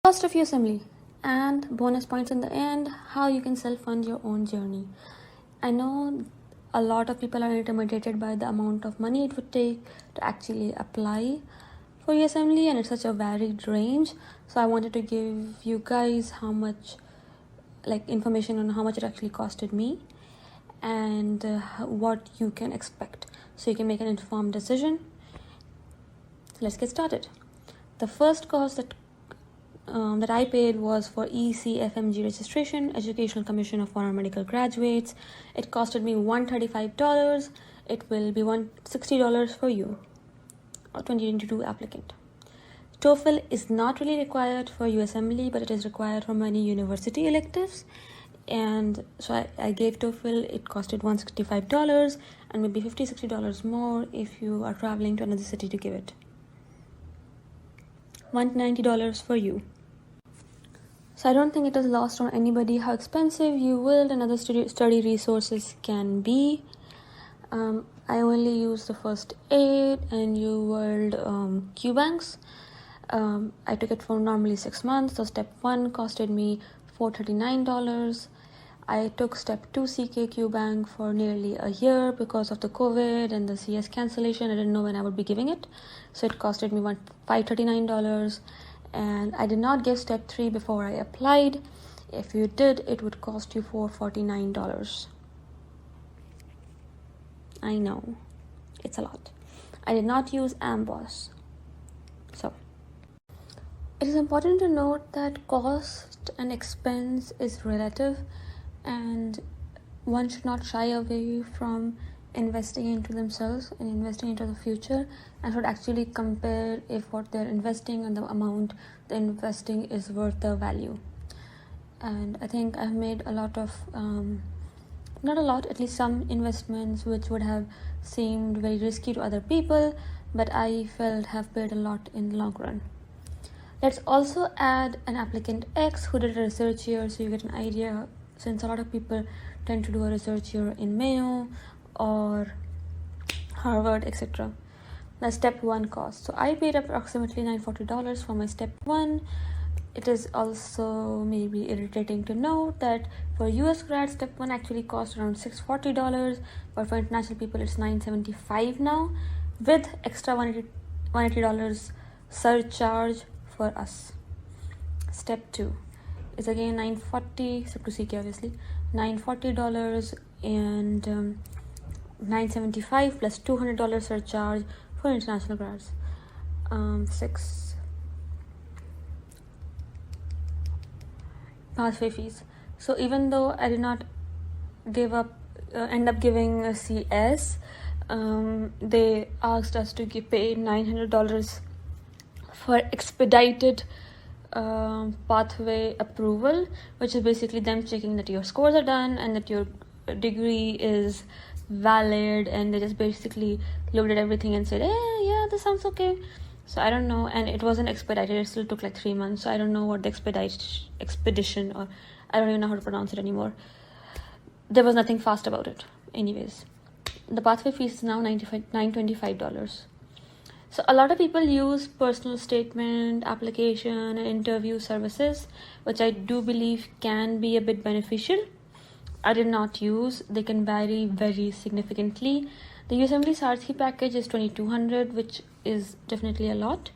Cost of USMLE and bonus points in the end, how you can self-fund your own journey. I know a lot of people are intimidated by the amount of money it would take to actually apply for USMLE, and it's such a varied range. So I wanted to give you guys how much information on how much it actually costed me and what you can expect, so you can make an informed decision. Let's get started. The first cost that I paid was for ECFMG registration, Educational Commission of Foreign Medical Graduates. It costed me $135. It will be $160 for you, or 2022 applicant. TOEFL is not really required for USMLE, but it is required for many university electives. And so I gave TOEFL. It costed $165 and maybe $50-$60 more if you are traveling to another city to give it. $190 for you. So I don't think it is lost on anybody how expensive UWorld and other study resources can be. I only used the first aid and UWorld QBanks. I took it for normally 6 months. So step 1 costed me $439. I took step 2 CK Bank for nearly a year because of the COVID and the CS cancellation. I didn't know when I would be giving it, so it costed me $539. And I did not give step 3 before I applied. If you did, it would cost you $449. I know, it's a lot. I did not use Amboss. So it is important to note that cost and expense is relative, and one should not shy away from investing into themselves and investing into the future, and should actually compare if what they're investing and the amount they're investing is worth the value. And I think I've made a lot of not a lot, at least some investments which would have seemed very risky to other people, but I felt have paid a lot in the long run. Let's also add an applicant X who did a research year, so you get an idea, since a lot of people tend to do a research year in Mayo or Harvard, etc. The step 1 cost. So I paid approximately $940 for my step 1. It is also maybe irritating to note that for US grad, step 1 actually cost around $640, but for international people it's $975 now, with extra $180 surcharge for us. Step 2 is again $940, step 2 CK obviously, $940 and $975 plus $200 surcharge for international grads. 6 pathway fees. So even though I did not end up giving a CS, they asked us to pay $900 for expedited pathway approval, which is basically them checking that your scores are done and that your degree is valid, and they just basically looked at everything and said, yeah, this sounds okay. So I don't know, and it wasn't expedited, it still took like 3 months, so I don't know what the expedition, or I don't even know how to pronounce it anymore. There was nothing fast about it. Anyways, the pathway fees is now $925. So a lot of people use personal statement, application, and interview services, which I do believe can be a bit beneficial. I did not use. They can vary very significantly. The USMLE Sarthi package is $2,200, which is definitely a lot,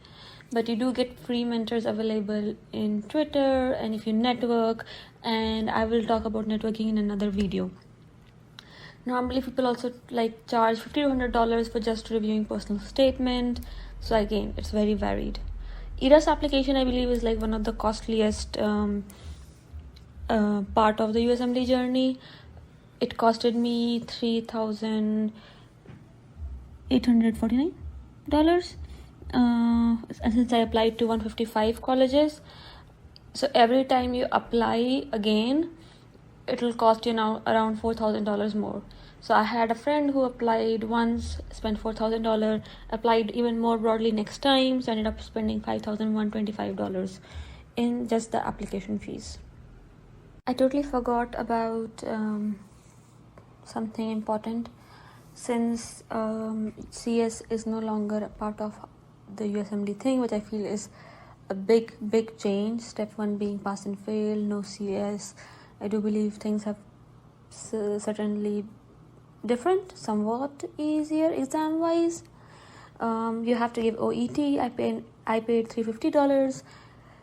but you do get free mentors available in Twitter and if you network, and I will talk about networking in another video. Normally people also charge $50 to $100 for just reviewing personal statement. So again, it's very varied. ERAS application, I believe, is one of the costliest part of the USMLE journey. It costed me $3,849, and since I applied to 155 colleges, so every time you apply again, it will cost you now around $4,000 more. So I had a friend who applied once, spent $4,000, applied even more broadly next time, so I ended up spending $5,125 in just the application fees. I totally forgot about something important. Since CS is no longer a part of the USMLE thing, which I feel is a big change. Step 1 being pass and fail, no CS. I do believe things have certainly different, somewhat easier exam wise. You have to give OET. I paid $350.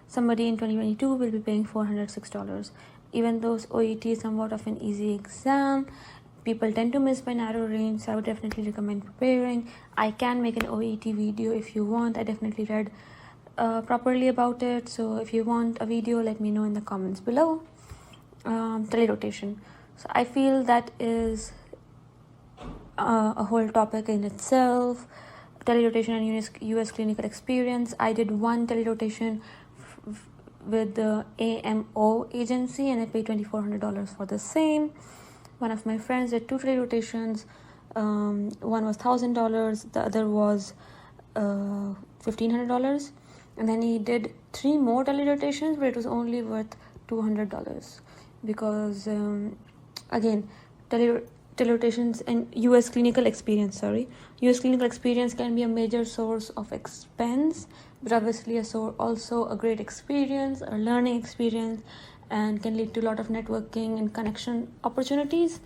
Somebody in 2022 will be paying $406. Even though OET is somewhat of an easy exam, people tend to miss by narrow range, so I would definitely recommend preparing. I can make an OET video if you want. I definitely read properly about it, so if you want a video, let me know in the comments below. Telerotation. So I feel that is a whole topic in itself. Telerotation and US clinical experience. I did one telerotation with the AMO agency and I paid $2,400 for the same. One of my friends did 2 telerotations. One was $1,000, the other was $1,500, and then he did 3 more telerotations, but it was only worth $200 because again, telerotations and US clinical experience can be a major source of expense, but obviously also a great experience, a learning experience, and can lead to a lot of networking and connection opportunities.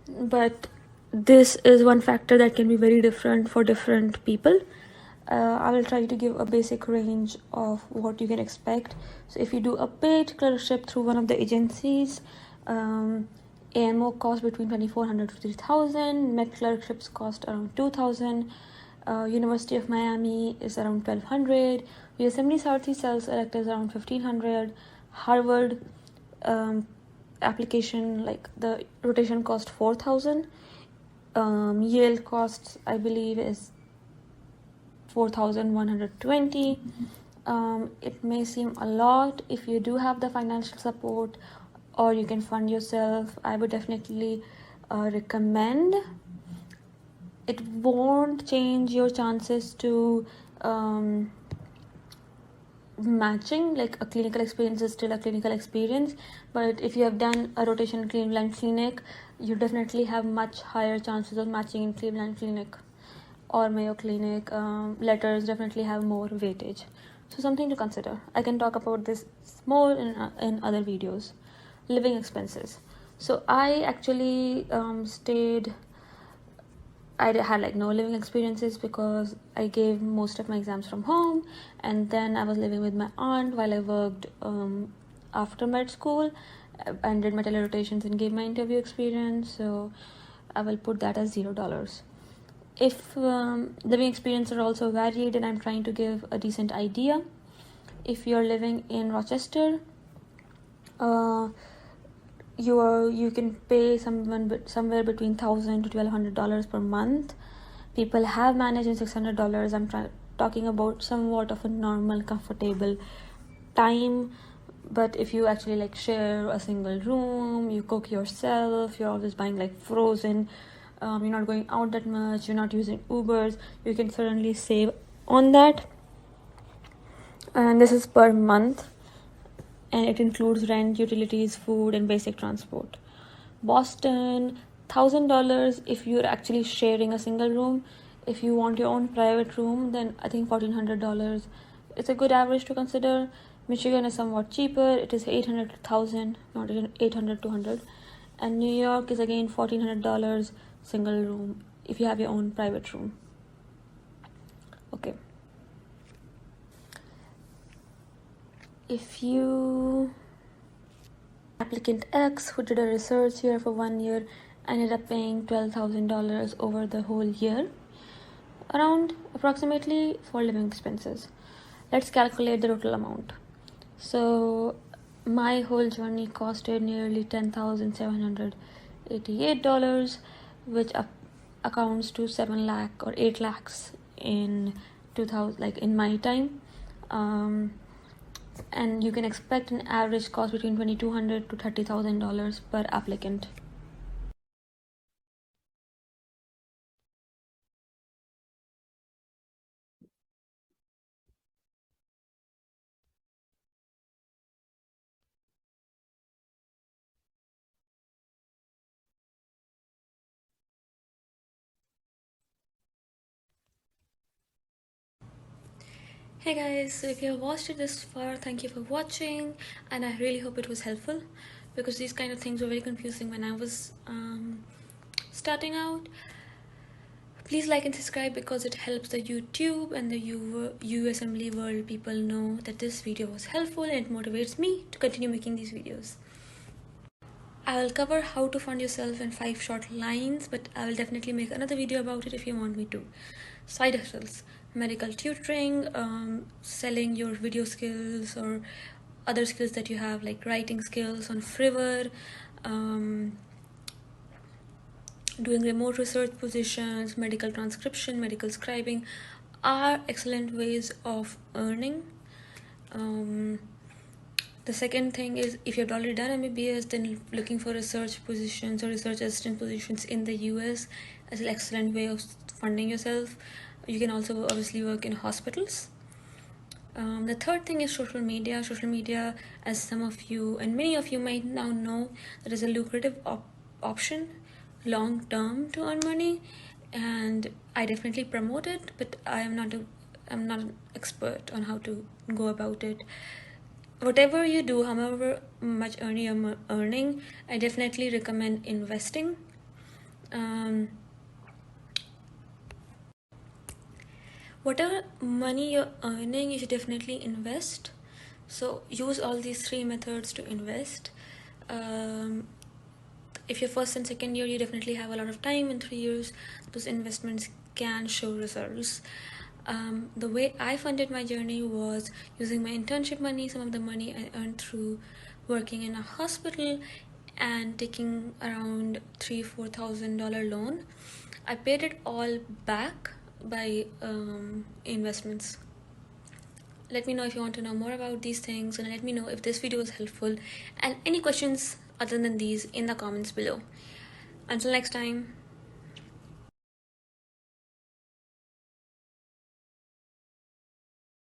But this is one factor that can be very different for different people. I will try to give a basic range of what you can expect. So if you do a paid clerkship through one of the agencies, AMO costs between $2,400 to $3,000. Med clerkships cost around $2,000. University of Miami is around $1,200. USMLE Southeast self-select is around $1,500. Harvard application, like the rotation cost $4,000. Yale costs, I believe, is $4,120. It may seem a lot. If you do have the financial support or you can fund yourself, I would definitely recommend. It won't change your chances to matching. Like, a clinical experience is still a clinical experience, but if you have done a rotation in Cleveland Clinic, you definitely have much higher chances of matching in Cleveland Clinic or Mayo Clinic. Letters definitely have more weightage, so something to consider. I can talk about this more in other videos. Living expenses. So I actually I had like no living experiences because I gave most of my exams from home, and then I was living with my aunt while I worked after med school and did my telerotations and gave my interview experience. So I will put that as $0. If living experiences are also varied, and I'm trying to give a decent idea. If you're living in Rochester, you can pay somewhere between $1,000 to $1,200 per month. People have managed in $600. I'm talking about somewhat of a normal, comfortable time. But if you actually like share a single room, you cook yourself, you're always buying like frozen, you're not going out that much, you're not using Ubers, you can certainly save on that. And this is per month, and it includes rent, utilities, food, and basic transport. Boston, $1,000 if you're actually sharing a single room. If you want your own private room, then I think $1,400. It's a good average to consider. Michigan is somewhat cheaper. It is $800 to $1,000, not $800 to $100. And New York is again $1,400 single room if you have your own private room. Okay. If you applicant X who did a research here for 1 year ended up paying $12,000 over the whole year, around approximately, for living expenses. Let's calculate the total amount. So my whole journey costed nearly $10,788, which accounts to 7 lakh or 8 lakhs in 2000, like in my time. And you can expect an average cost between $2,200 to $30,000 per applicant. Hey guys, so if you have watched it this far, thank you for watching, and I really hope it was helpful, because these kind of things were very confusing when I was starting out. Please like and subscribe, because it helps the YouTube and the USMLE world people know that this video was helpful, and it motivates me to continue making these videos. I will cover how to fund yourself in 5 short lines, but I will definitely make another video about it if you want me to. Side hustles, medical tutoring, selling your video skills or other skills that you have, like writing skills on Fiverr, doing remote research positions, medical transcription, medical scribing are excellent ways of earning. The second thing is, if you've already done MBBS, then looking for research positions or research assistant positions in the US is an excellent way of funding yourself. You can also obviously work in hospitals. The third thing is social media. Social media, as some of you and many of you might now know, that is a lucrative option long term to earn money, and I definitely promote it, but I'm not an expert on how to go about it. Whatever you do, however much you're earning, I definitely recommend investing. Whatever money you're earning, you should definitely invest. So use all these 3 methods to invest. If you're first and second year, you definitely have a lot of time. In 3 years, those investments can show results. The way I funded my journey was using my internship money, some of the money I earned through working in a hospital, and taking around $3,000-4,000 loan. I paid it all back by investments. Let me know if you want to know more about these things, and let me know if this video was helpful, and any questions other than these in the comments below. Until next time.